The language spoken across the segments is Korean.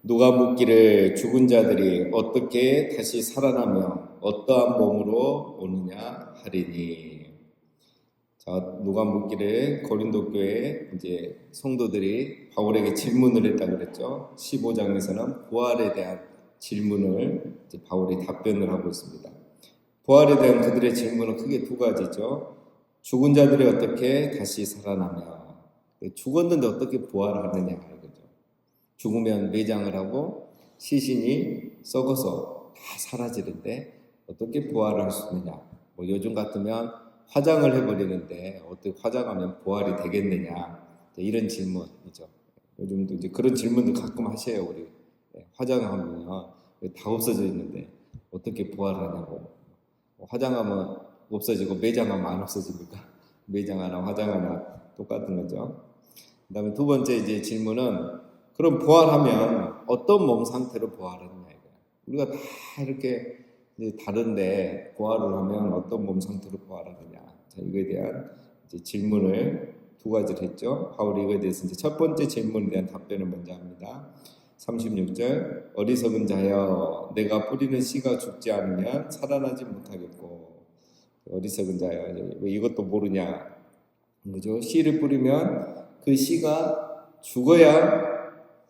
누가 묻기를 죽은 자들이 어떻게 다시 살아나며 어떠한 몸으로 오느냐 하리니. 자, 누가 묻기를 고린도 교회 이제 성도들이 바울에게 질문을 했다 그랬죠. 15장에서는 부활에 대한 질문을 이제 바울이 답변을 하고 있습니다. 부활에 대한 그들의 질문은 크게 두 가지죠. 죽은 자들이 어떻게 다시 살아나며, 죽었는데 어떻게 부활하느냐 이거죠. 죽으면 매장을 하고 시신이 썩어서 다 사라지는데 어떻게 부활을 할 수 있느냐. 뭐 요즘 같으면 화장을 해버리는데 어떻게 화장하면 부활이 되겠느냐, 이런 질문이죠. 요즘도 이제 그런 질문도 가끔 하셔요. 우리 화장하면 다 없어져 있는데 어떻게 부활하냐고. 화장하면 없어지고 매장하면 안 없어집니까? 매장 하나 화장 하나 똑같은 거죠. 그 다음에 두 번째 이제 질문은, 그럼 부활하면 어떤 몸 상태로 부활하느냐 이거야. 우리가 다 이렇게 이제 다른데 부활을 하면 어떤 몸 상태로 부활하느냐. 자, 이거에 대한 이제 질문을 두 가지를 했죠. 바울이 이거에 대해서 이제 첫 번째 질문에 대한 답변을 먼저 합니다. 36절, 어리석은 자여 내가 뿌리는 씨가 죽지 않으면 살아나지 못하겠고. 어리석은 자여, 왜 이것도 모르냐 그죠? 씨를 뿌리면 그 씨가 죽어야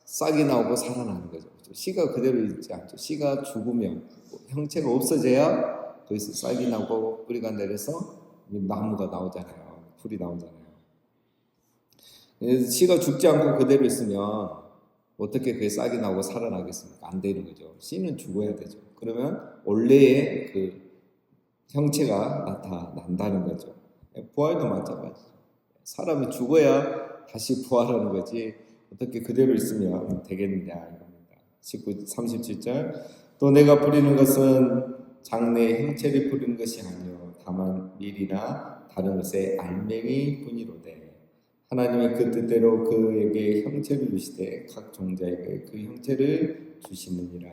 싹이 나오고 살아나는 거죠. 씨가 그대로 있지 않죠. 씨가 죽으면 형체가 없어져야 거기서 싹이 나고 뿌리가 내려서 나무가 나오잖아요. 풀이 나오잖아요. 씨가 죽지 않고 그대로 있으면 어떻게 그게 싹이 나고 살아나겠습니까? 안 되는 거죠. 씨는 죽어야 되죠. 그러면 원래의 그 형체가 나타난다는 거죠. 부활도 마찬가지죠. 사람이 죽어야 다시 부활하는 거지 어떻게 그대로 있으면 되겠느냐 이겁니다. 37절, 또 내가 뿌리는 것은 장래의 형체를 뿌리는 것이 아니요 다만 밀이나 다른 것의 알맹이 뿐이로되 하나님이 그 뜻대로 그에게 형체를 주시되 각 종자에게 그 형체를 주시느니라.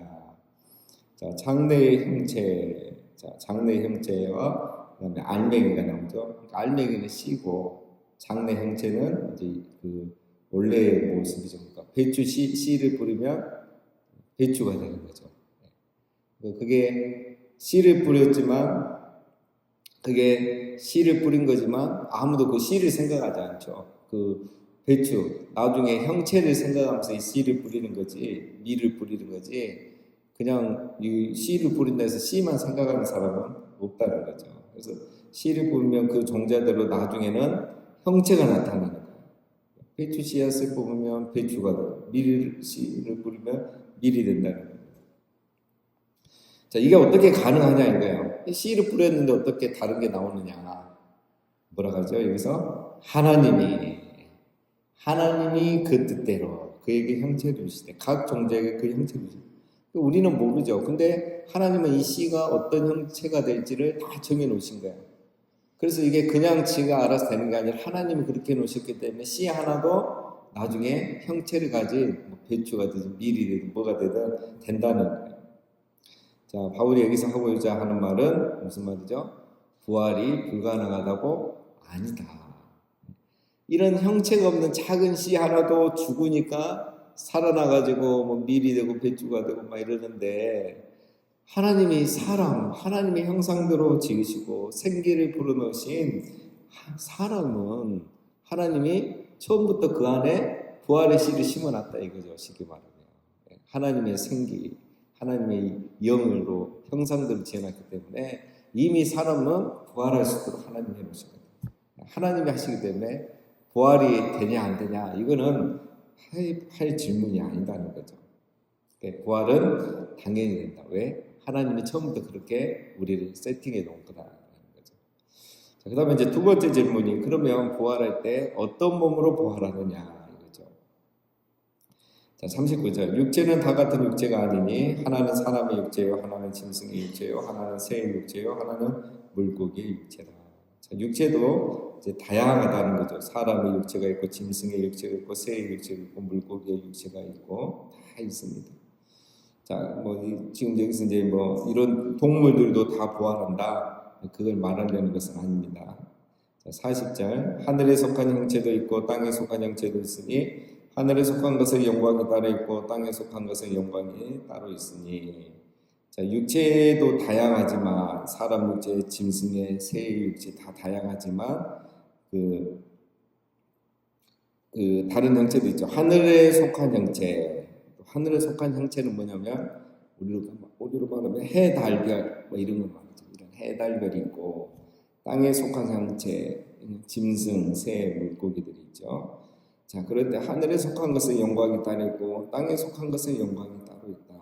자, 장래의 형체, 자, 장래의 형체와 그다음에 알맹이가 나오죠. 그러니까 알맹이는 씨고 장래 형체는 이제 그 원래의 모습이죠. 그러니까 배추 씨를 뿌리면 배추가 되는 거죠. 그게 씨를 뿌렸지만 그게 씨를 뿌린 거지만 아무도 그 씨를 생각하지 않죠. 그 배추 나중에 형체를 생각하면서 이 씨를 뿌리는 거지, 밀을 뿌리는 거지. 그냥 이 씨를 뿌린다 해서 씨만 생각하는 사람은 없다는 거죠. 그래서 씨를 뿌리면 그 종자대로 나중에는 형체가 나타나는 거예요. 배추 씨앗을 뽑으면 배추가 되고 씨를 뿌리면 밀이 된다는 거예요. 자, 이게 어떻게 가능하냐 이거예요. 씨를 뿌렸는데 어떻게 다른 게 나오느냐. 뭐라 하죠? 여기서 하나님이 그 뜻대로 그에게 형체를 주시되 각 종자에게 그 형체를 주시되, 우리는 모르죠. 근데 하나님은 이 씨가 어떤 형체가 될지를 다 정해 놓으신 거예요. 그래서 이게 그냥 지가 알아서 되는 게 아니라 하나님이 그렇게 해놓으셨기 때문에 씨 하나도 나중에 형체를 가진 배추가 되든 밀이 되든 뭐가 되든 된다는 거예요. 자, 바울이 여기서 하고자 하는 말은 무슨 말이죠? 부활이 불가능하다고? 아니다. 이런 형체가 없는 작은 씨 하나도 죽으니까 살아나가지고 뭐 밀이 되고 배추가 되고 막 이러는데, 하나님이 하나님의 형상대로 지으시고 생기를 불어넣으신 사람은 하나님이 처음부터 그 안에 부활의 씨를 심어놨다 이거죠. 쉽게 말하면 하나님의 생기, 하나님의 영으로 형상대로 지어놨기 때문에 이미 사람은 부활할 수 있도록 하나님이 해놓으셨거든요. 하나님이 하시기 때문에 부활이 되냐 안 되냐 이거는 할 질문이 아니다는 거죠. 부활은 당연히 된다. 왜? 하나님이 처음부터 그렇게 우리를 세팅해 놓은 거다라는 거죠. 자, 그 다음에 이제 두 번째 질문이, 그러면 부활할 때 어떤 몸으로 부활하느냐 이거죠. 자, 39절, 육체는 다 같은 육체가 아니니 하나는 사람의 육체요, 하나는 짐승의 육체요, 하나는 새의 육체요, 하나는 물고기의 육체다. 자, 육체도 이제 다양하다는 거죠. 사람의 육체가 있고 짐승의 육체가 있고 새의 육체가 있고 물고기의 육체가 있고 다 있습니다. 자, 지금 여기서 이제 이런 동물들도 다 부활한다. 그걸 말하려는 것은 아닙니다. 자, 40절. 하늘에 속한 형체도 있고 땅에 속한 형체도 있으니 하늘에 속한 것의 영광이 따로 있고 땅에 속한 것의 영광이 따로 있으니. 자, 육체도 다양하지만 사람 육체, 짐승의 새의 육체 다 다양하지만 그 다른 형체도 있죠. 하늘에 속한 형체. 하늘에 속한 형체는 뭐냐면 우리로 말하면 해, 달, 별 뭐 이런 거 말이죠. 이런 해, 달, 별이 있고 땅에 속한 형체, 짐승, 새, 물고기들이 있죠. 자, 그런데 하늘에 속한 것의 영광이 따로 있고 땅에 속한 것의 영광이 따로 있다.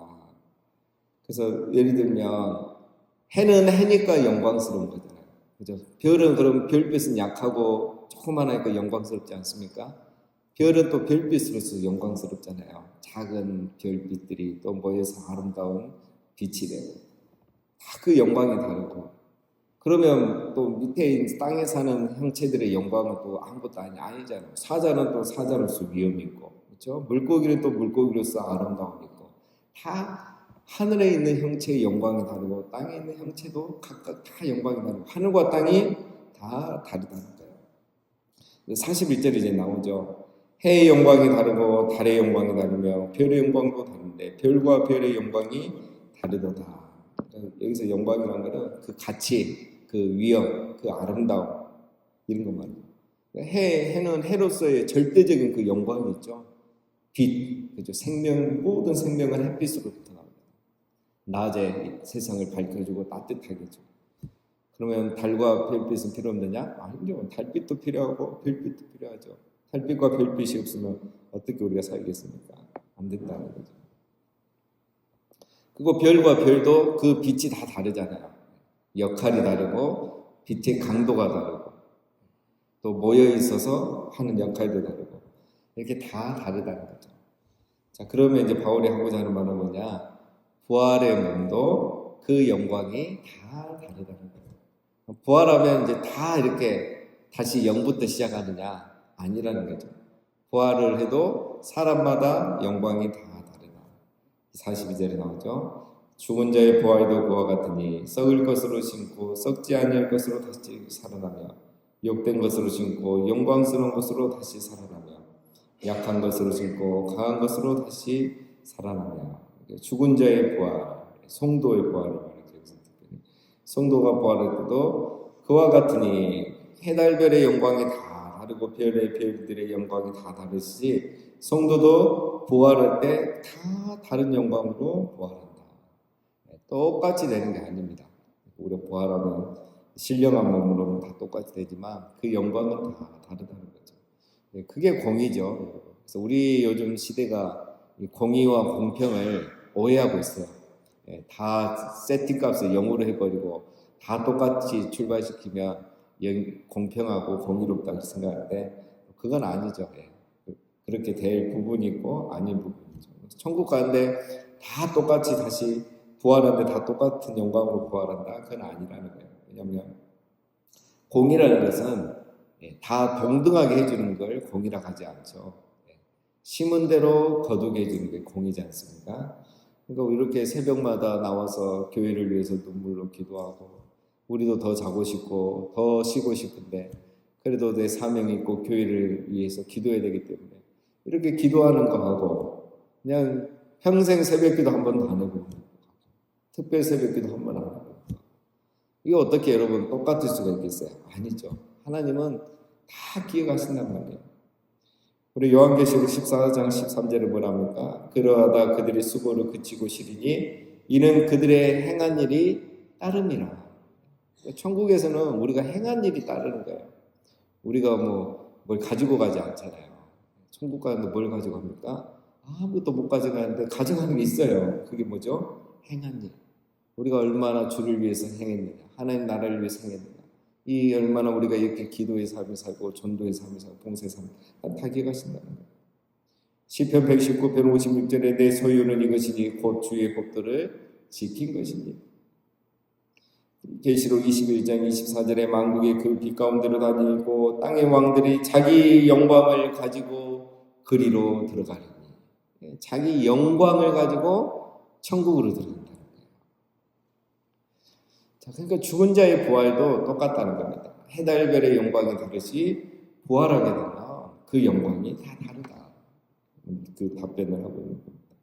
그래서 예를 들면 해는 해니까 영광스러운 거잖아요. 그죠? 별은 그럼 별빛은 약하고 조그만하니까 영광스럽지 않습니까? 별은 또 별빛으로서 영광스럽잖아요. 작은 별빛들이 또 모여서 아름다운 빛이 되고 다 그 영광이 다르고 그러면 또 밑에 땅에 사는 형체들의 영광은 또 아무것도 아니잖아요. 사자는 또 사자로서 위험이 있고 그렇죠? 물고기는 또 물고기로서 아름다움이 있고 다 하늘에 있는 형체의 영광이 다르고 땅에 있는 형체도 각각 다 영광이 다르고 하늘과 땅이 다 다르다는 거예요. 41절에 이제 나오죠. 해의 영광이 다르고 달의 영광이 다르며 별의 영광도 다른데 별과 별의 영광이 다르도다. 여기서 영광이라는 것은 그 가치, 그 위엄, 그 아름다움 이런 것 말이에요. 해는 해로서의 절대적인 그 영광이 있죠. 빛, 그죠? 모든 생명은 햇빛으로부터 나옵니다. 낮에 세상을 밝혀주고 따뜻하게 해주고. 그러면 달과 별빛은 필요 없느냐? 아니죠. 달빛도 필요하고 별빛도 필요하죠. 달빛과 별빛이 없으면 어떻게 우리가 살겠습니까? 안 된다는 거죠. 그리고 별과 별도 그 빛이 다 다르잖아요. 역할이 다르고 빛의 강도가 다르고 또 모여 있어서 하는 역할도 다르고 이렇게 다 다르다는 거죠. 자, 그러면 이제 바울이 하고자 하는 말은 뭐냐? 부활의 몸도 그 영광이 다 다르다는 거예요. 부활하면 이제 다 이렇게 다시 0부터 시작하느냐? 아니라는 거죠. 부활을 해도 사람마다 영광이 다 다르다. 42절에 나오죠. 죽은 자의 부활도 그와 같으니 썩을 것으로 심고 썩지 아니할 것으로 다시 살아나며 욕된 것으로 심고 영광스러운 것으로 다시 살아나며 약한 것으로 심고 강한 것으로 다시 살아나며 죽은 자의 부활, 성도의 부활을 말하죠. 성도가 부활할 때도 그와 같으니 해달별의 영광이 다 다르고 별들의 영광이 다 다르시 성도도 부활할 때 다 다른 영광으로 부활한다. 똑같이 되는 게 아닙니다. 우리가 부활하면 신령한 몸으로는 다 똑같이 되지만 그 영광은 다 다르다는 거죠. 그게 공의죠. 그래서 우리 요즘 시대가 공의와 공평을 오해하고 있어요. 다 세팅값을 0으로 해버리고 다 똑같이 출발시키면 공평하고 공의롭다고 생각하는데 그건 아니죠. 그렇게 될 부분이 있고 아닌 부분이죠. 천국 가는데 다 똑같이 다시 부활하는데 다 똑같은 영광으로 부활한다? 그건 아니라는 거예요. 왜냐하면 공의라는 것은 다 동등하게 해주는 걸 공의라고 하지 않죠. 심은 대로 거두게 해주는 게 공의지 않습니까? 그러니까 이렇게 새벽마다 나와서 교회를 위해서 눈물로 기도하고 우리도 더 자고 싶고 더 쉬고 싶은데 그래도 내 사명이 있고 교회를 위해서 기도해야 되기 때문에 이렇게 기도하는 거 하고 그냥 평생 새벽기도 한 번도 안 해보고 특별 새벽기도 한 번 안 해보고 이거 어떻게 여러분 똑같을 수가 있겠어요? 아니죠. 하나님은 다 기억하신단 말이에요. 우리 요한계시록 14장 13절에 뭐라 합니까? 그러하다 그들의 수고를 그치고 쉬리니 이는 그들의 행한 일이 따름이라. 천국에서는 우리가 행한 일이 따르는 거예요. 우리가 뭘 가지고 가지 않잖아요. 천국 가는데 뭘 가지고 갑니까? 아무것도 못 가져가는데 가져가는 게 있어요. 그게 뭐죠? 행한 일. 우리가 얼마나 주를 위해서 행했느냐, 하나님 나라를 위해서 행했느냐, 이 얼마나 우리가 이렇게 기도의 삶을 살고 전도의 삶을 살고 봉사의 삶을 다 기억하신다는 거예요. 시편 119편 56절에 내 소유는 이것이니 곧 주의 법도를 지킨 것이니. 계시록 21장 24절에 만국의 그 빛 가운데로 다니고 땅의 왕들이 자기 영광을 가지고 그리로 들어가리니. 자기 영광을 가지고 천국으로 들어간다는 거예요. 자, 그러니까 죽은 자의 부활도 똑같다는 겁니다. 해달별의 영광이 다르시 부활하게 되면 그 영광이 다 다르다. 그 답변을 하고 있는 겁니다.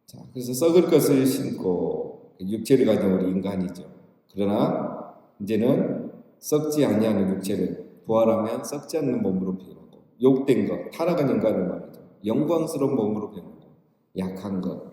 자, 그래서 썩을 것을 신고 육체를 가진 우리 인간이죠. 그러나 이제는 썩지 아니하는 육체를 부활하면 썩지 않는 몸으로 변하고, 욕된 것, 타락한 인간을 말하죠. 영광스러운 몸으로 변하고, 약한 것,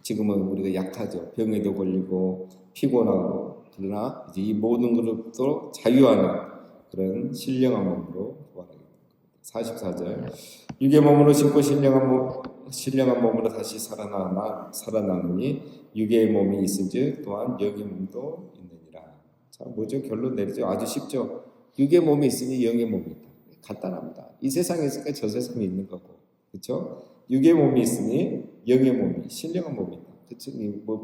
지금은 우리가 약하죠. 병에도 걸리고 피곤하고, 그러나 이제 이 모든 것으로부터 자유하는 그런 신령한 몸으로 부활하게 됩니다. 44절, 육의 몸으로 신고 신령한 몸으로 다시 살아나느니 육의 몸이 있은즉 또한 영의 몸도 있느니라. 자, 뭐죠? 결론 내리죠. 아주 쉽죠. 육의 몸이 있으니 영의 몸이 있다. 간단합니다. 이 세상에 있으니까 저 세상에 있는 거고, 그렇죠? 육의 몸이 있으니 영의 몸이, 신령한 몸이 있다. 그렇죠?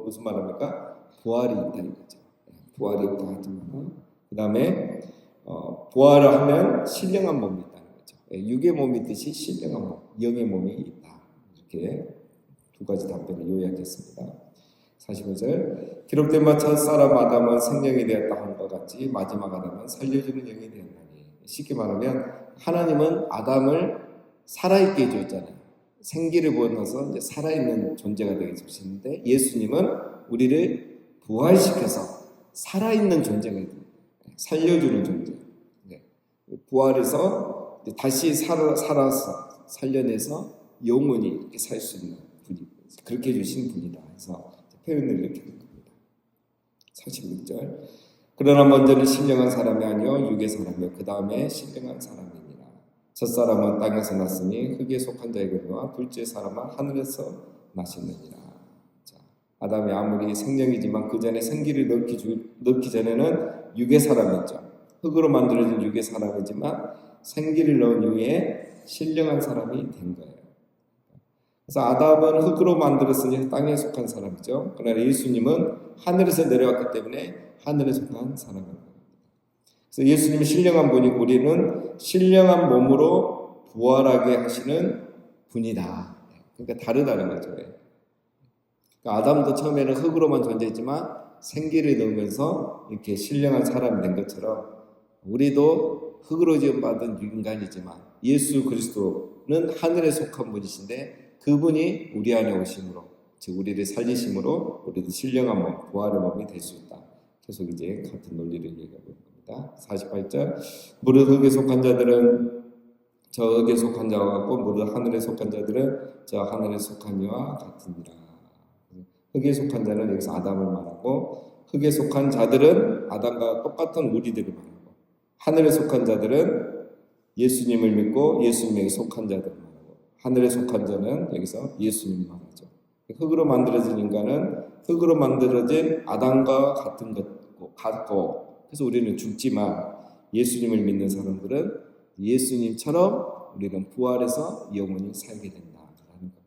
무슨 말합니까? 부활이 있다는 거죠. 부활이 있다 하지만, 그 다음에 부활을 하면 신령한 몸이 있다는 거죠. 육의 몸이 있듯이 신령한 몸, 영의 몸이 있다. 이렇게 두 가지 답변을 요약했습니다. 45절, 기록된 바 첫사람 아담은 생명이 되었다 함과 같이 마지막 아담은 살려주는 영이 되었나니. 쉽게 말하면 하나님은 아담을 살아있게 해주었잖아요. 생기를 부어넣어서 이제 살아있는 존재가 되게 해주시는데, 예수님은 우리를 부활시켜서 살아있는 존재가 됩니다. 살려주는 존재. 부활해서 다시 살아서 살려내서 영원히 이렇게 살 수 있는 분이, 그렇게 해주신 분이다. 그래서 표현을 이렇게 한 겁니다. 46절, 그러나 먼저는 신령한 사람이 아니요 육의 사람이요 그 다음에 신령한 사람이니라. 첫사람은 땅에서 났으니 흙에 속한 자이거니와 둘째 사람은 하늘에서 나셨느니라. 자, 아담이 아무리 생명이지만 그 전에 생기를 넣기 전에는 육의 사람이었죠. 흙으로 만들어진 육의 사람이지만 생기를 넣은 이후에 신령한 사람이 된 거예요. 그래서 아담은 흙으로 만들었으니 땅에 속한 사람이죠. 그러나 예수님은 하늘에서 내려왔기 때문에 하늘에 속한 사람입니다. 그래서 예수님이 신령한 분이고 우리는 신령한 몸으로 부활하게 하시는 분이다. 그러니까 다르다는 거죠. 그러니까 아담도 처음에는 흙으로만 존재했지만 생기를 넣으면서 이렇게 신령한 사람이 된 것처럼 우리도 흙으로 지음받은 인간이지만 예수 그리스도는 하늘에 속한 분이신데 그분이 우리 안에 오심으로, 즉 우리를 살리심으로 우리도 신령한 몸, 부활의 몸이 될 수 있다. 계속 이제 같은 논리를 얘기하고 있는 겁니다. 48절, 무릇 흙에 속한 자들은 저 흙에 속한 자와 같고 무릇 하늘에 속한 자들은 저 하늘에 속한 이와 같으니라. 흙에 속한 자는 여기서 아담을 말하고, 흙에 속한 자들은 아담과 똑같은 우리들을 말하고, 하늘에 속한 자들은 예수님을 믿고 예수님에게 속한 자들을 말하고, 하늘에 속한 자는 여기서 예수님 말하죠. 흙으로 만들어진 인간은 흙으로 만들어진 아담과 같고, 그래서 우리는 죽지만 예수님을 믿는 사람들은 예수님처럼 우리는 부활해서 영원히 살게 된다라는 겁니다.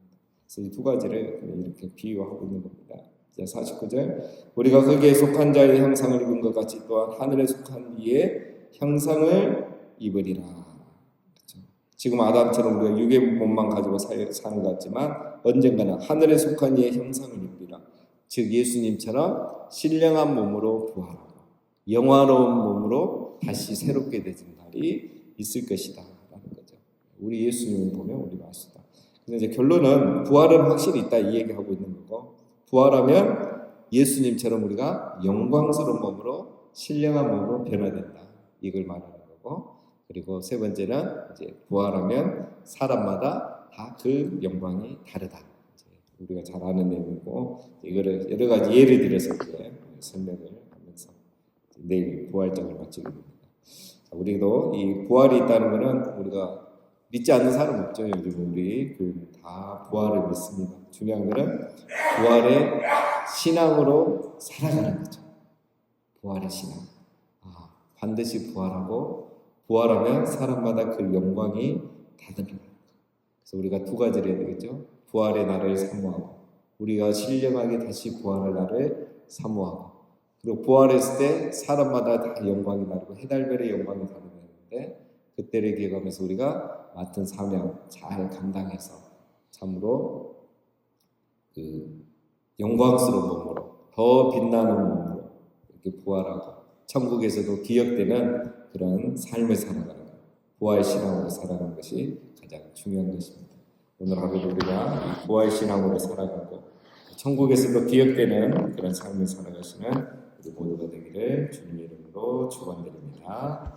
그래서 이 두 가지를 이렇게 비유하고 있는 겁니다. 49절, 우리가 흙에 속한 자의 형상을 입은 것 같이 또한 하늘에 속한 이의 형상을 입으리라. 그렇죠? 지금 아담처럼 우리가 육의 몸만 가지고 사는 것 같지만 언젠가는 하늘에 속한 이의 형상을 입으리라. 즉 예수님처럼 신령한 몸으로 부활하고 영화로운 몸으로 다시 새롭게 되는 날이 있을 것이다 라는 거죠. 우리 예수님을 보면 우리가 알 수 있다. 그래서 이제 결론은 부활은 확실히 있다 이 얘기하고 있는 거고, 부활하면 예수님처럼 우리가 영광스러운 몸으로 신령한 몸으로 변화된다 이걸 말하는 거고, 그리고 세 번째는 이제 부활하면 사람마다 다 그 영광이 다르다. 우리가 잘 아는 내용이고, 이거를 여러 가지 예를 들어서 이제 설명을 하면서 내일 부활장을 마치겠습니다. 우리도 이 부활이 있다는 것은 우리가 믿지 않는 사람 없죠. 요즘 우리 교회는 다 부활을 믿습니다. 중요한 것은 부활의 신앙으로 살아가는 거죠. 부활의 신앙. 반드시 부활하고 부활하면 사람마다 그 영광이 다르다. 그래서 우리가 두 가지를 해야 되겠죠. 부활의 날을 사모하고, 우리가 신령하게 다시 부활할 날을 사모하고, 그리고 부활했을 때 사람마다 다 영광이 다르고 해달별의 영광이 다르는데 그때를 기억하면서 우리가 맡은 사명 잘 감당해서 참으로 그 영광스러운 몸으로, 더 빛나는 몸으로 이렇게 부활하고 천국에서도 기억되는 그런 삶을 살아가는 거예요. 부활 신앙으로 살아가는 것이 가장 중요한 것입니다. 오늘 하루도 우리가 이 부활 신앙으로 살아가고 천국에서도 기억되는 그런 삶을 살아가시는 우리 모두가 되기를 주님 이름으로 축원드립니다.